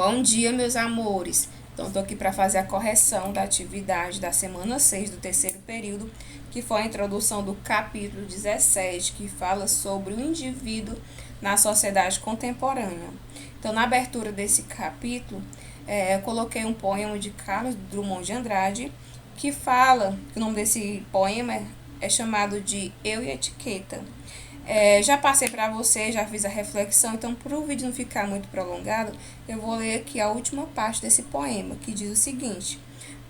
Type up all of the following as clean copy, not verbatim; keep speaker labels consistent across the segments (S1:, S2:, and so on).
S1: Bom dia, meus amores. Então, estou aqui para fazer a correção da atividade da semana 6 do terceiro período, que foi a introdução do capítulo 17, que fala sobre o indivíduo na sociedade contemporânea. Então, na abertura desse capítulo, eu coloquei um poema de Carlos Drummond de Andrade, que fala, que o nome desse poema é chamado de Eu e Etiqueta. Já passei para você, já fiz a reflexão, então para o vídeo não ficar muito prolongado, eu vou ler aqui a última parte desse poema, que diz o seguinte: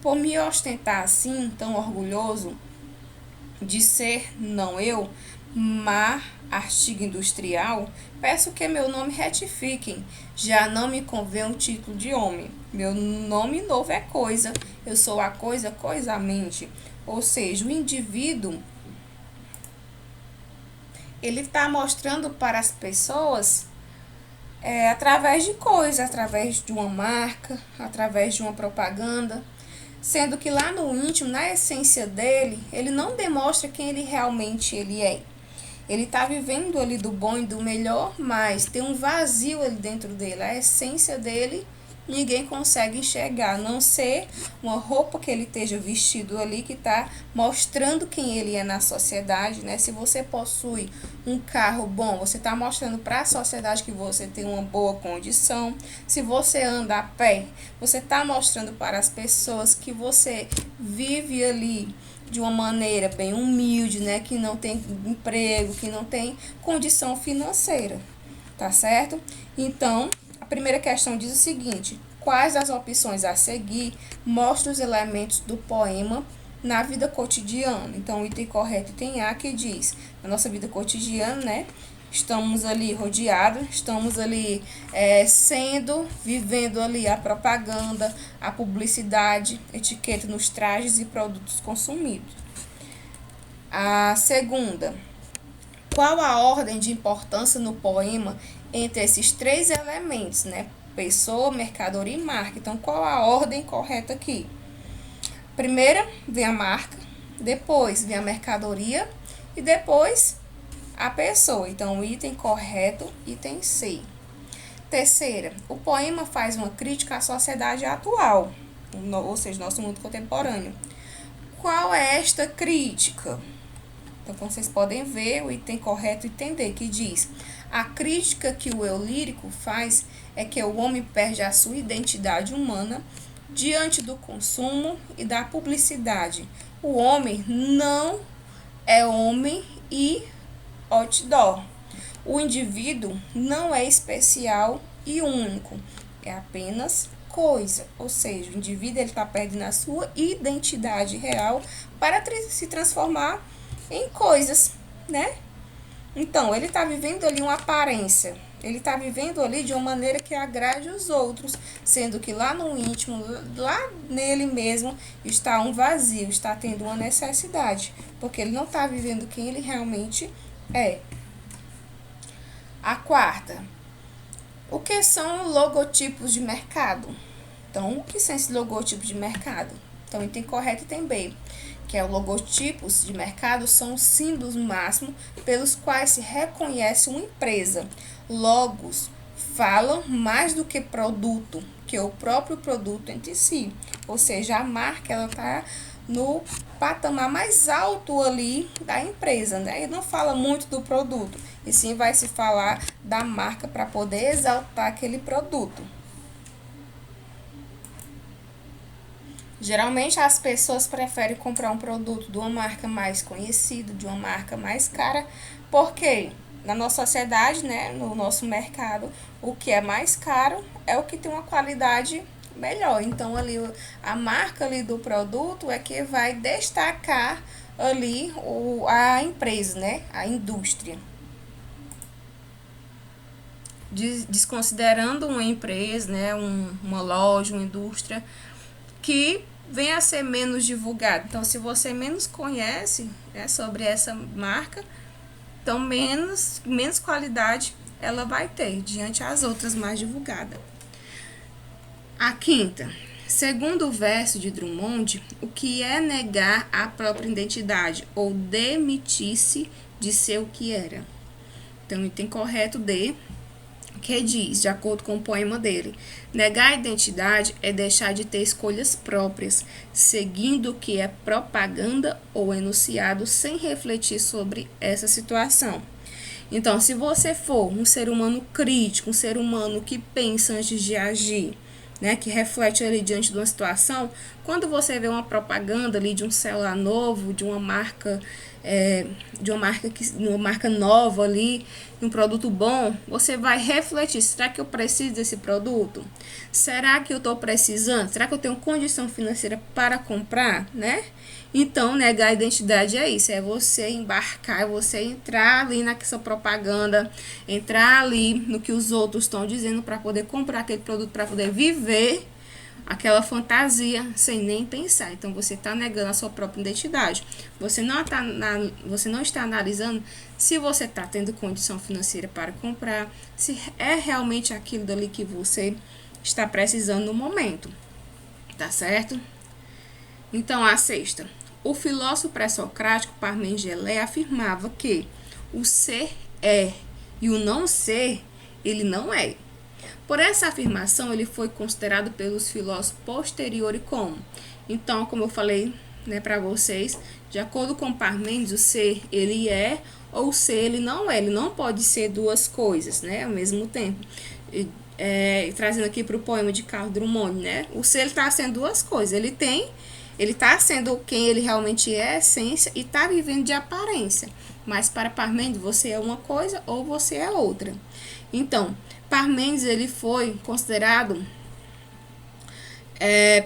S1: por me ostentar assim, tão orgulhoso de ser não eu, mar artigo industrial, peço que meu nome retifiquem, já não me convém o título de homem. Meu nome novo é coisa, eu sou a coisa coisamente, ou seja, o indivíduo ele está mostrando para as pessoas através de coisas, através de uma marca, através de uma propaganda, sendo que lá no íntimo, na essência dele, ele não demonstra quem ele realmente ele é. Ele está vivendo ali do bom e do melhor, mas tem um vazio ali dentro dele. A essência dele ninguém consegue enxergar, a não ser uma roupa que ele esteja vestido ali, que está mostrando quem ele é na sociedade, né? Se você possui um carro bom, você está mostrando para a sociedade que você tem uma boa condição. Se você anda a pé, você está mostrando para as pessoas que você vive ali de uma maneira bem humilde, né? Que não tem emprego, que não tem condição financeira, tá certo? Então, a primeira questão diz o seguinte: quais as opções a seguir mostram os elementos do poema na vida cotidiana? Então, o item correto, item A, que diz, na nossa vida cotidiana, né? Estamos ali rodeados, estamos ali vivendo ali a propaganda, a publicidade, etiqueta nos trajes e produtos consumidos. A segunda, qual a ordem de importância no poema entre esses três elementos, né? Pessoa, mercadoria e marca. Então, qual a ordem correta aqui? Primeiro vem a marca, depois vem a mercadoria e depois a pessoa. Então, o item correto, item C. Terceira, o poema faz uma crítica à sociedade atual, ou seja, nosso mundo contemporâneo. Qual é esta crítica? Então, como vocês podem ver, o item correto, item D, que diz: a crítica que o eu lírico faz é que o homem perde a sua identidade humana diante do consumo e da publicidade. O homem não é homem e outdoor. O indivíduo não é especial e único, é apenas coisa. Ou seja, o indivíduo está perdendo a sua identidade real para se transformar em coisas, né? Então, ele está vivendo ali uma aparência, ele está vivendo ali de uma maneira que agrade os outros, sendo que lá no íntimo, lá nele mesmo, está um vazio, está tendo uma necessidade, porque ele não está vivendo quem ele realmente é. A quarta, o que são logotipos de mercado? Então, o que são esses logotipos de mercado? Então, item correto e item B, que é o logotipos de mercado, são os símbolos máximos pelos quais se reconhece uma empresa. Logos falam mais do que produto, que é o próprio produto em si. Ou seja, a marca ela está no patamar mais alto ali da empresa, né? E não fala muito do produto, e sim vai se falar da marca para poder exaltar aquele produto. Geralmente as pessoas preferem comprar um produto de uma marca mais conhecida, de uma marca mais cara, porque na nossa sociedade, né, no nosso mercado, o que é mais caro é o que tem uma qualidade melhor. Então ali a marca ali do produto é que vai destacar ali a empresa, né, a indústria. Desconsiderando uma empresa, né, uma loja, uma indústria que venha a ser menos divulgado. Então, se você menos conhece, né, sobre essa marca, então menos qualidade ela vai ter diante as outras mais divulgadas. A quinta, segundo o verso de Drummond, o que é negar a própria identidade ou demitir-se de ser o que era? Então, item correto D, que diz, de acordo com o poema dele, negar a identidade é deixar de ter escolhas próprias, seguindo o que é propaganda ou enunciado sem refletir sobre essa situação. Então, se você for um ser humano crítico, um ser humano que pensa antes de agir, né, que reflete ali diante de uma situação, quando você vê uma propaganda ali de um celular novo, de uma marca uma marca nova ali, um produto bom, você vai refletir, será que eu preciso desse produto? Será que eu estou precisando? Será que eu tenho condição financeira para comprar, né? Então, negar a identidade é isso, é você embarcar, é você entrar ali naquela propaganda, entrar ali no que os outros estão dizendo para poder comprar aquele produto, para poder viver aquela fantasia sem nem pensar. Então, você está negando a sua própria identidade. Você não está analisando se você está tendo condição financeira para comprar, se é realmente aquilo dali que você está precisando no momento. Tá certo? Então, a sexta. O filósofo pré-socrático Parmênides de Eleia afirmava que o ser é e o não ser, ele não é. Por essa afirmação, ele foi considerado pelos filósofos posteriores como. Então, como eu falei, né, para vocês, de acordo com Parmênides, o ser ele é ou o ser ele não é. Ele não pode ser duas coisas, né, ao mesmo tempo. Trazendo aqui para o poema de Carlos Drummond, né, o ser está sendo duas coisas. Ele está sendo quem ele realmente é, essência, e está vivendo de aparência. Mas para Parmênides, você é uma coisa ou você é outra. Então, Parmênides ele foi considerado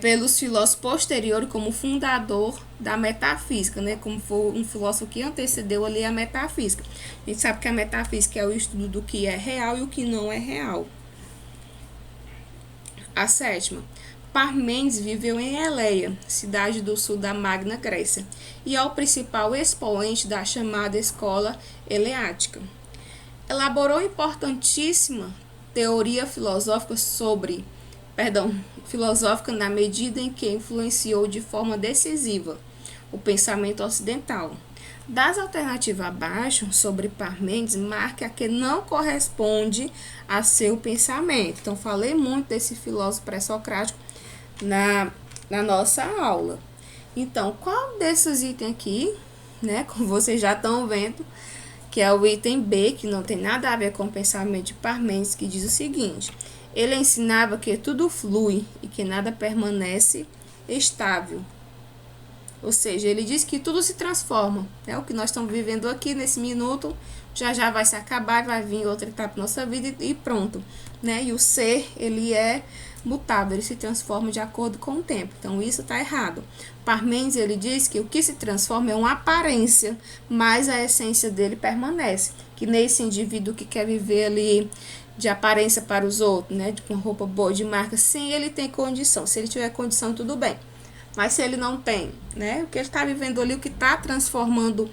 S1: pelos filósofos posteriores como fundador da metafísica, né? Como foi um filósofo que antecedeu ali a metafísica. A gente sabe que a metafísica é o estudo do que é real e o que não é real. A sétima. Parmênides viveu em Eleia, cidade do sul da Magna Grécia, e é o principal expoente da chamada escola eleática. Elaborou importantíssima teoria filosófica filosófica na medida em que influenciou de forma decisiva o pensamento ocidental. Das alternativas abaixo, sobre Parmênides, marque a que não corresponde a seu pensamento. Então, falei muito desse filósofo pré-socrático na nossa aula. Então, qual desses itens aqui, né, como vocês já estão vendo, que é o item B, que não tem nada a ver com o pensamento de Parmênides, que diz o seguinte: ele ensinava que tudo flui e que nada permanece estável. Ou seja, ele diz que tudo se transforma. O que nós estamos vivendo aqui nesse minuto, já vai se acabar, vai vir outra etapa da nossa vida e pronto. Né? E o ser, ele é mutável, ele se transforma de acordo com o tempo. Então, isso está errado. Parmênides, ele diz que o que se transforma é uma aparência, mas a essência dele permanece. Que nesse indivíduo que quer viver ali de aparência para os outros, né, com roupa boa, de marca, sim, ele tem condição. Se ele tiver condição, tudo bem. Mas se ele não tem, né, o que ele está vivendo ali, o que está transformando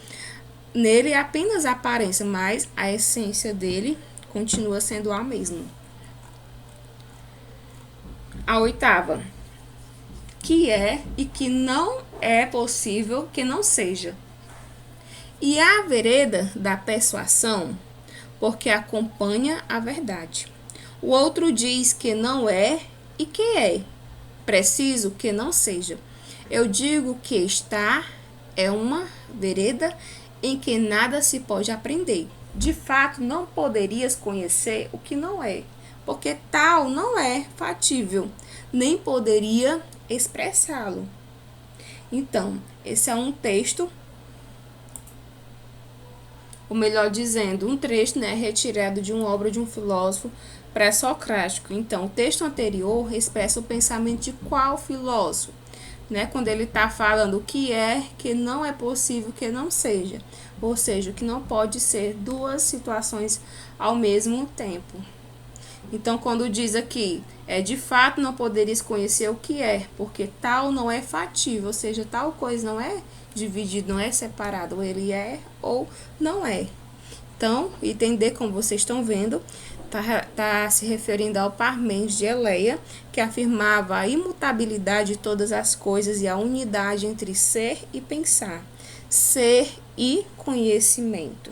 S1: nele é apenas a aparência, mas a essência dele continua sendo a mesma. A oitava, que é e que não é possível que não seja. E a vereda da persuasão, porque acompanha a verdade. O outro diz que não é e que é. Preciso que não seja. Eu digo que está é uma vereda em que nada se pode aprender. De fato, não poderias conhecer o que não é, porque tal não é fatível, nem poderia expressá-lo. Então, esse é um texto, ou melhor dizendo, um trecho, né, retirado de uma obra de um filósofo pré-socrático. Então, o texto anterior expressa o pensamento de qual filósofo? Né, quando ele está falando o que é, que não é possível que não seja. Ou seja, que não pode ser duas situações ao mesmo tempo. Então, quando diz aqui, de fato não poderias conhecer o que é, porque tal não é fatível, ou seja, tal coisa não é dividido, não é separado, ou ele é ou não é. Então, item D, como vocês estão vendo, está se referindo ao Parmênides de Eleia, que afirmava a imutabilidade de todas as coisas e a unidade entre ser e pensar, ser e conhecimento.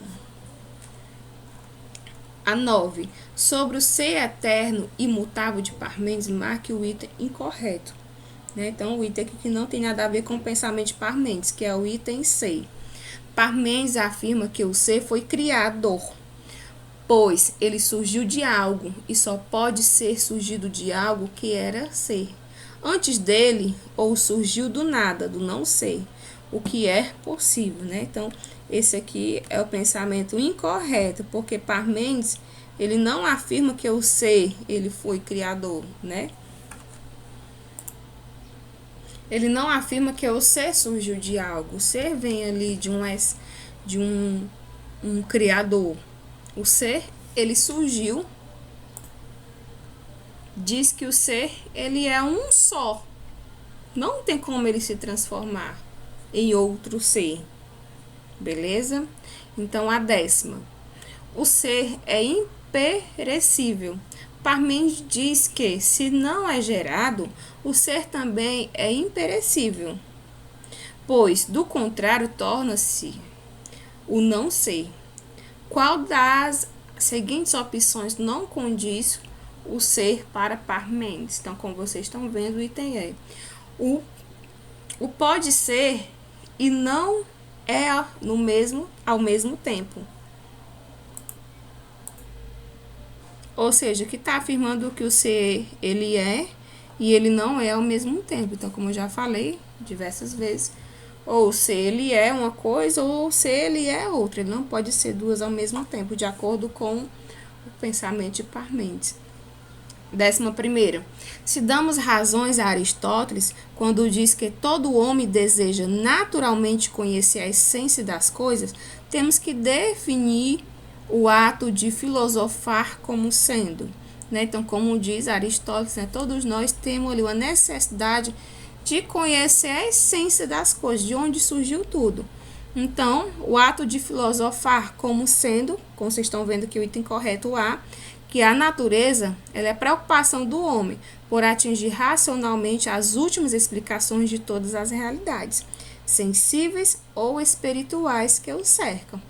S1: A 9. Sobre o ser eterno e imutável de Parmênides, marque o item incorreto. Né? Então, o item aqui que não tem nada a ver com o pensamento de Parmênides, que é o item C. Parmênides afirma que o ser foi criador, pois ele surgiu de algo e só pode ser surgido de algo que era ser. Antes dele, ou surgiu do nada, do não ser, o que é possível, né? Então, esse aqui é o pensamento incorreto, porque Parmênides, ele não afirma que o ser, ele foi criador, né? Ele não afirma que o ser surgiu de algo. O ser vem ali de um criador. O ser, ele surgiu. Diz que o ser, ele é um só. Não tem como ele se transformar em outro ser. Beleza? Então, a 10ª. O ser é imperecível. Parmênides diz que, se não é gerado, o ser também é imperecível, pois, do contrário, torna-se o não ser. Qual das seguintes opções não condiz o ser para Parmênides? Então, como vocês estão vendo, o item é o pode ser e não é ao mesmo tempo. Ou seja, que está afirmando que o ser, ele é e ele não é ao mesmo tempo. Então, como eu já falei diversas vezes, ou se ele é uma coisa ou se ele é outra. Ele não pode ser duas ao mesmo tempo, de acordo com o pensamento de Parmênides. 11ª. Se damos razões a Aristóteles quando diz que todo homem deseja naturalmente conhecer a essência das coisas, temos que definir o ato de filosofar como sendo, né? Então, como diz Aristóteles, né, todos nós temos ali uma necessidade de conhecer a essência das coisas, de onde surgiu tudo. Então, o ato de filosofar como sendo, como vocês estão vendo aqui o item correto A, que a natureza, ela é a preocupação do homem por atingir racionalmente as últimas explicações de todas as realidades, sensíveis ou espirituais que o cercam.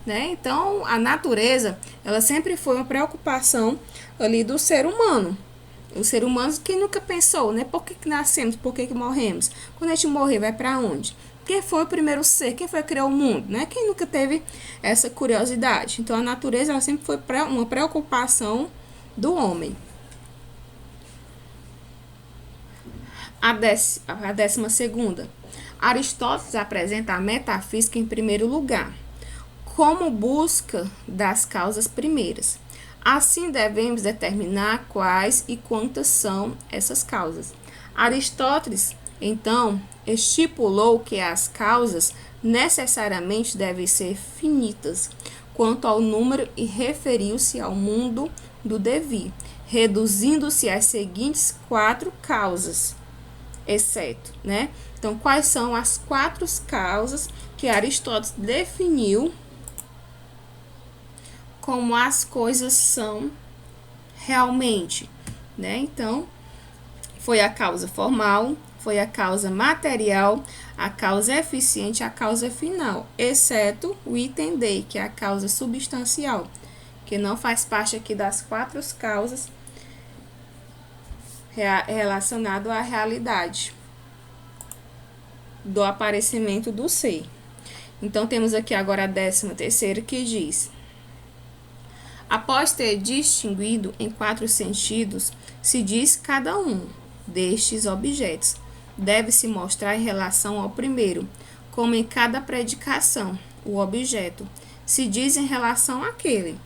S1: Né? Então, a natureza, ela sempre foi uma preocupação ali do ser humano. O ser humano, quem nunca pensou, né? Por que nascemos? Por que morremos? Quando a gente morrer, vai para onde? Quem foi o primeiro ser? Quem foi que criou o mundo? Né? Quem nunca teve essa curiosidade? Então, a natureza, ela sempre foi uma preocupação do homem. A 12ª. Aristóteles apresenta a metafísica em primeiro lugar, como busca das causas primeiras. Assim, devemos determinar quais e quantas são essas causas. Aristóteles, então, estipulou que as causas necessariamente devem ser finitas quanto ao número e referiu-se ao mundo do devir, reduzindo-se às seguintes 4 causas, exceto, né? Então, quais são as 4 causas que Aristóteles definiu como as coisas são realmente, né? Então, foi a causa formal, foi a causa material, a causa eficiente, a causa final, exceto o item D, que é a causa substancial, que não faz parte aqui das 4 causas relacionado à realidade do aparecimento do ser. Então, temos aqui agora a 13ª, que diz: após ter distinguido em 4 sentidos, se diz cada um destes objetos deve-se mostrar em relação ao primeiro, como em cada predicação, o objeto se diz em relação àquele.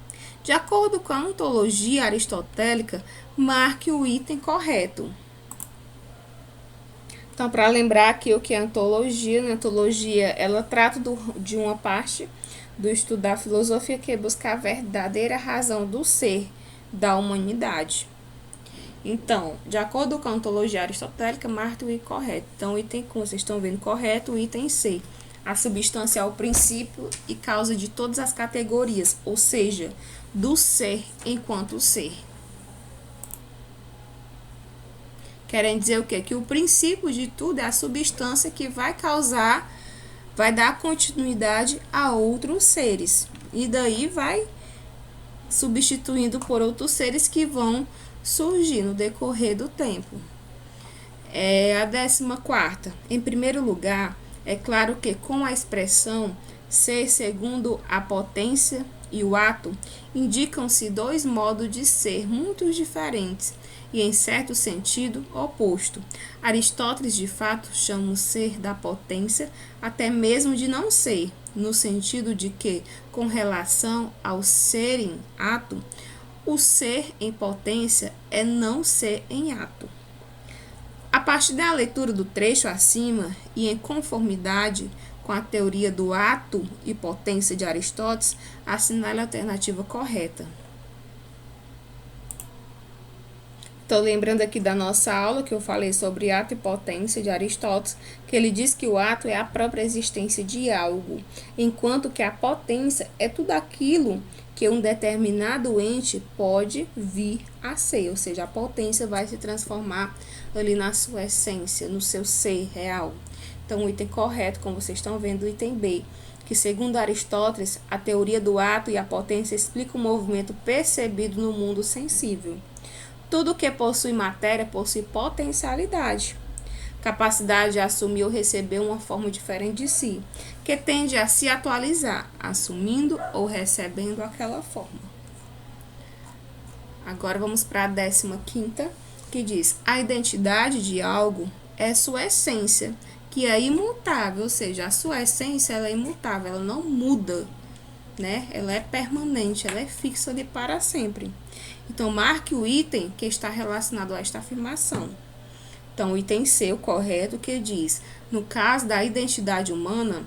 S1: De acordo com a ontologia aristotélica, marque o item correto. Então, para lembrar aqui o que é ontologia, a ontologia, ela trata de uma parte do estudo da filosofia, que é buscar a verdadeira razão do ser da humanidade. Então, de acordo com a ontologia aristotélica, marque o item correto. Então, o item, como vocês estão vendo, correto, o item C. A substância é o princípio e causa de todas as categorias, ou seja, do ser enquanto ser. Querem dizer o quê? Que o princípio de tudo é a substância que vai causar, vai dar continuidade a outros seres. E daí vai substituindo por outros seres que vão surgir no decorrer do tempo. A 14ª. Em primeiro lugar, é claro que com a expressão ser segundo a potência e o ato, indicam-se dois modos de ser muito diferentes e, em certo sentido, oposto. Aristóteles, de fato, chama o ser da potência até mesmo de não ser, no sentido de que, com relação ao ser em ato, o ser em potência é não ser em ato. A partir da leitura do trecho acima e em conformidade com a teoria do ato e potência de Aristóteles, assinale a alternativa correta. Estou lembrando aqui da nossa aula que eu falei sobre ato e potência de Aristóteles, que ele diz que o ato é a própria existência de algo, enquanto que a potência é tudo aquilo que um determinado ente pode vir a ser, ou seja, a potência vai se transformar ali na sua essência, no seu ser real. Então, o item correto, como vocês estão vendo, o item B, que segundo Aristóteles, a teoria do ato e a potência explica o movimento percebido no mundo sensível. Tudo que possui matéria possui potencialidade, capacidade de assumir ou receber uma forma diferente de si, que tende a se atualizar, assumindo ou recebendo aquela forma. Agora vamos para a 15ª, que diz: a identidade de algo é sua essência, que é imutável, ou seja, a sua essência ela é imutável, ela não muda, né? Ela é permanente, ela é fixa ali para sempre. Então, marque o item que está relacionado a esta afirmação. Então, o item C, o correto, que diz: no caso da identidade humana,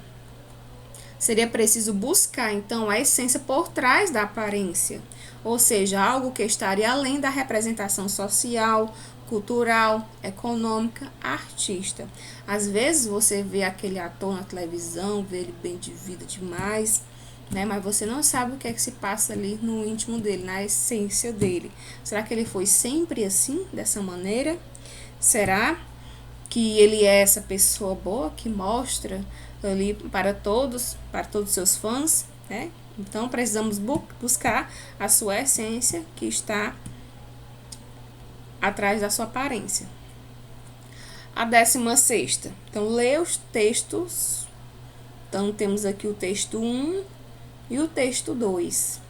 S1: seria preciso buscar, então, a essência por trás da aparência, ou seja, algo que estaria além da representação social, cultural, econômica, artista. Às vezes, você vê aquele ator na televisão, vê ele bem de vida demais, né? Mas você não sabe o que é que se passa ali no íntimo dele, na essência dele. Será que ele foi sempre assim, dessa maneira? Será que ele é essa pessoa boa que mostra ali para todos os seus fãs, né? Então, precisamos buscar a sua essência que está atrás da sua aparência. A 16ª. Então, lê os textos. Então, temos aqui o texto 1 e o texto 2.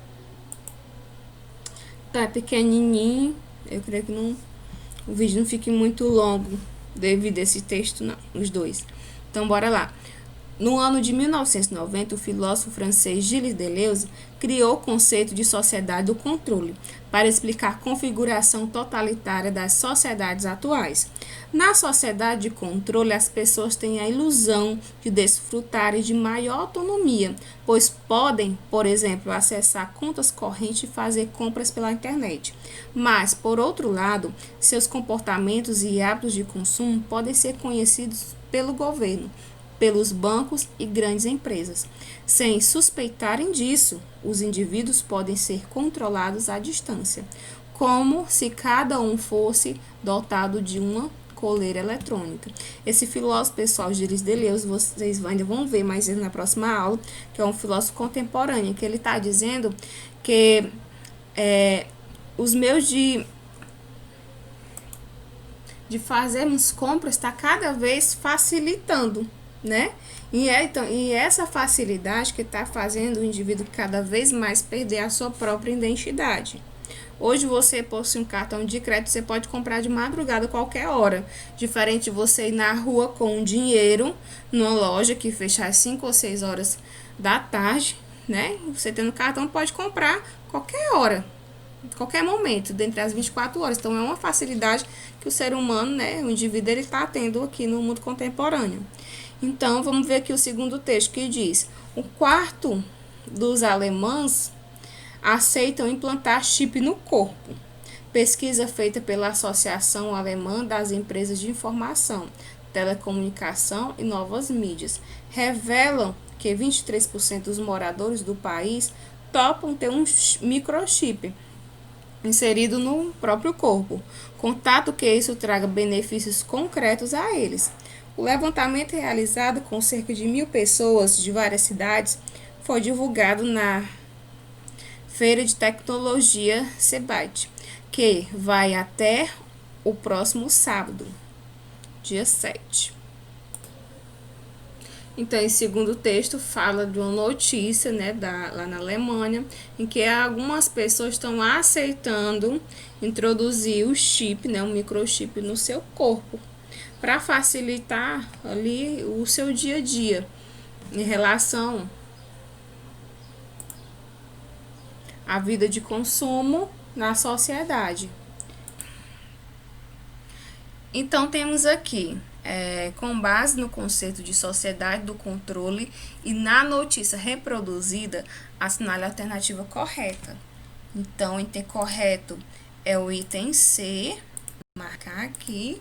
S1: Tá pequenininho. Eu creio que o vídeo não fique muito longo devido a esse texto, não, os dois. Então, bora lá. No ano de 1990, o filósofo francês Gilles Deleuze criou o conceito de sociedade do controle para explicar a configuração totalitária das sociedades atuais. Na sociedade de controle, as pessoas têm a ilusão de desfrutarem de maior autonomia, pois podem, por exemplo, acessar contas correntes e fazer compras pela internet. Mas, por outro lado, seus comportamentos e hábitos de consumo podem ser conhecidos pelo governo, pelos bancos e grandes empresas. Sem suspeitarem disso, os indivíduos podem ser controlados à distância, como se cada um fosse dotado de uma coleira eletrônica. Esse filósofo, pessoal, Gilles Deleuze, vocês ainda vão ver mais na próxima aula, que é um filósofo contemporâneo, que ele está dizendo que os meios de fazermos compras está cada vez facilitando, né? E essa facilidade que está fazendo o indivíduo cada vez mais perder a sua própria identidade. Hoje você possui um cartão de crédito, você pode comprar de madrugada qualquer hora. Diferente de você ir na rua com dinheiro, numa loja que fecha às 5 ou 6 horas da tarde, né? Você tendo cartão pode comprar qualquer hora, qualquer momento, dentre as 24 horas. Então, é uma facilidade que o ser humano, né, o indivíduo, ele está tendo aqui no mundo contemporâneo. Então, vamos ver aqui o segundo texto que diz: um quarto dos alemães aceitam implantar chip no corpo. Pesquisa feita pela Associação Alemã das Empresas de Informação, Telecomunicação e Novas Mídias revelam que 23% dos moradores do país topam ter um microchip inserido no próprio corpo, contanto que isso traga benefícios concretos a eles. O levantamento realizado com cerca de 1.000 pessoas de várias cidades foi divulgado na Feira de Tecnologia CEBAT, que vai até o próximo sábado, dia 7. Então, esse segundo texto fala de uma notícia, né, lá na Alemanha, em que algumas pessoas estão aceitando introduzir o chip, né, um microchip no seu corpo, para facilitar ali o seu dia a dia em relação à vida de consumo na sociedade. Então, temos aqui, com base no conceito de sociedade do controle e na notícia reproduzida, assinale a alternativa correta. Então, o item correto é o item C, vou marcar aqui.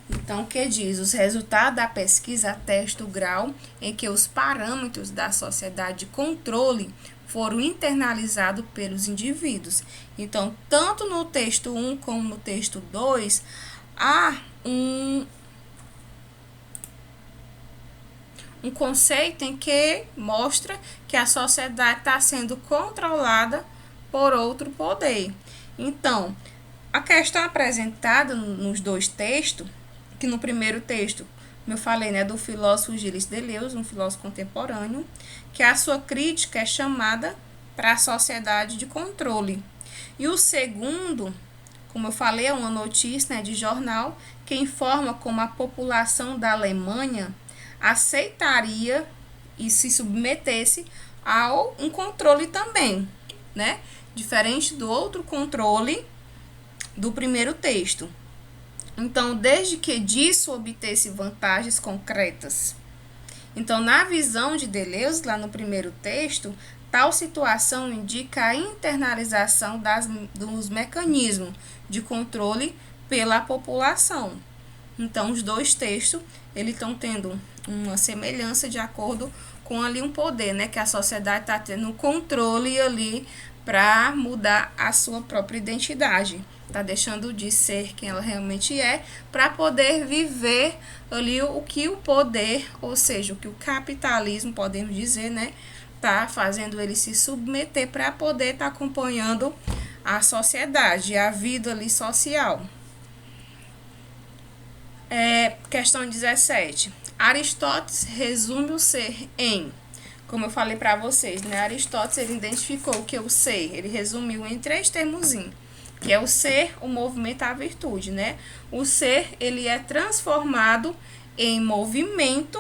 S1: Então, o que diz? Os resultados da pesquisa atestam o grau em que os parâmetros da sociedade de controle foram internalizados pelos indivíduos. Então, tanto no texto 1 como no texto 2, há um conceito em que mostra que a sociedade está sendo controlada por outro poder. Então, a questão apresentada nos dois textos, que no primeiro texto, como eu falei, né, do filósofo Gilles Deleuze, um filósofo contemporâneo, que a sua crítica é chamada para a sociedade de controle. E o segundo, como eu falei, é uma notícia, né, de jornal que informa como a população da Alemanha aceitaria e se submetesse a um controle também, né? Diferente do outro controle do primeiro texto. Então, desde que disso obtesse vantagens concretas. Então, na visão de Deleuze, lá no primeiro texto, tal situação indica a internalização dos mecanismos de controle pela população. Então, os dois textos, eles estão tendo uma semelhança de acordo com ali um poder, né? Que a sociedade está tendo um controle ali para mudar a sua própria identidade. Está deixando de ser quem ela realmente é para poder viver ali o que o poder, ou seja, o que o capitalismo, podemos dizer, né? Tá fazendo ele se submeter para poder estar acompanhando a sociedade, a vida ali social. Questão 17. Aristóteles resume o ser em, como eu falei para vocês, né? Aristóteles ele identificou o que é o ser, ele resumiu em 3 termozinhos, que é o ser, o movimento, a virtude, né? O ser, ele é transformado em movimento,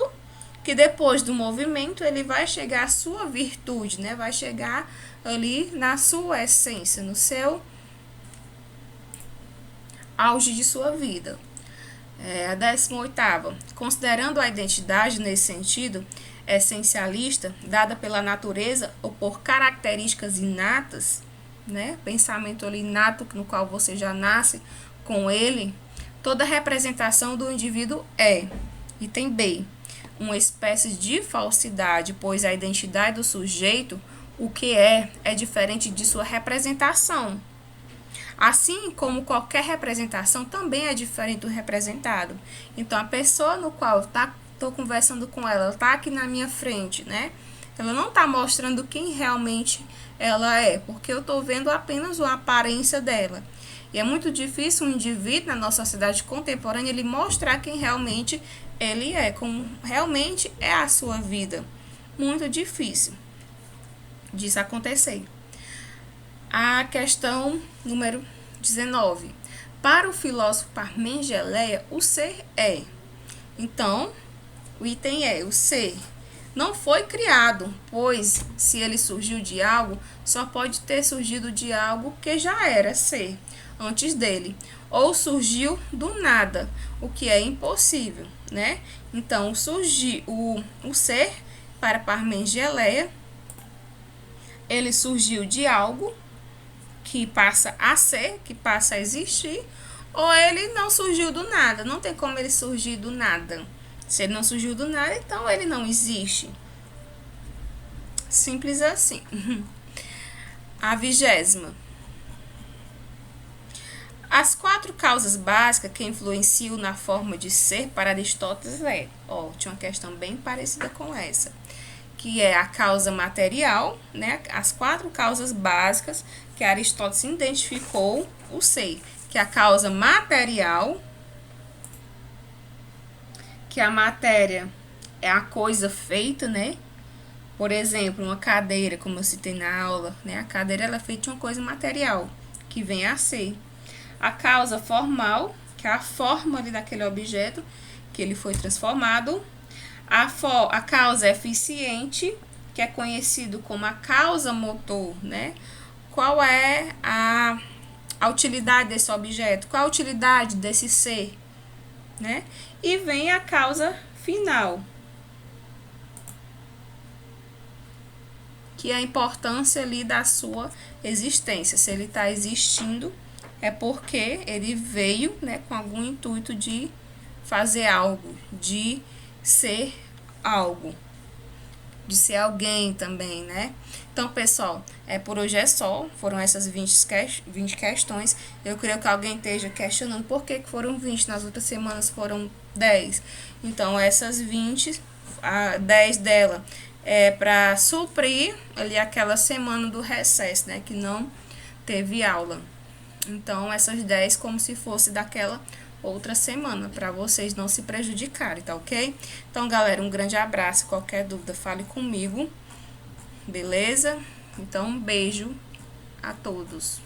S1: que depois do movimento ele vai chegar à sua virtude, né? Vai chegar ali na sua essência, no seu auge de sua vida. A 18ª, considerando a identidade nesse sentido essencialista, dada pela natureza ou por características inatas, né? Pensamento ali inato no qual você já nasce com ele, toda representação do indivíduo é, item B, uma espécie de falsidade, pois a identidade do sujeito, o que é diferente de sua representação. Assim como qualquer representação também é diferente do representado. Então, a pessoa no qual estou conversando com ela está aqui na minha frente, né? Ela não está mostrando quem realmente ela é, porque eu estou vendo apenas a aparência dela. E é muito difícil um indivíduo na nossa sociedade contemporânea ele mostrar quem realmente ele é, como realmente é a sua vida. Muito difícil disso acontecer. A questão número 19. Para o filósofo Parmengeleia, o ser é. Então, o item é, o ser não foi criado, pois se ele surgiu de algo, só pode ter surgido de algo que já era ser antes dele, ou surgiu do nada, o que é impossível, né? Então, o ser, para Parmengeleia, ele surgiu de algo que passa a ser, que passa a existir, ou ele não surgiu do nada. Não tem como ele surgir do nada. Se ele não surgiu do nada, então ele não existe. Simples assim. A 20ª. As 4 causas básicas que influenciam na forma de ser para Aristóteles tinha uma questão bem parecida com essa. que é a causa material, né? As 4 causas básicas que Aristóteles identificou o ser, que é a causa material, que a matéria é a coisa feita, né? Por exemplo, uma cadeira, como eu citei na aula, né? A cadeira ela é feita de uma coisa material, que vem a ser. A causa formal, que é a forma ali daquele objeto, que ele foi transformado. A causa eficiente, que é conhecido como a causa motor, né? Qual é a utilidade desse objeto? Qual a utilidade desse ser, né? E vem a causa final, que é a importância ali da sua existência. Se ele está existindo, é porque ele veio, né, com algum intuito de fazer algo, de ser algo, de ser alguém também, né? Então, pessoal, por hoje é só. Foram essas 20 questões. Eu creio que alguém esteja questionando por que foram 20, nas outras semanas foram 10. Então, essas 20, 10 dela é para suprir ali aquela semana do recesso, né? Que não teve aula. Então, essas 10 como se fosse daquela outra semana, para vocês não se prejudicarem, tá ok? Então, galera, um grande abraço. Qualquer dúvida, fale comigo, beleza? Então, um beijo a todos.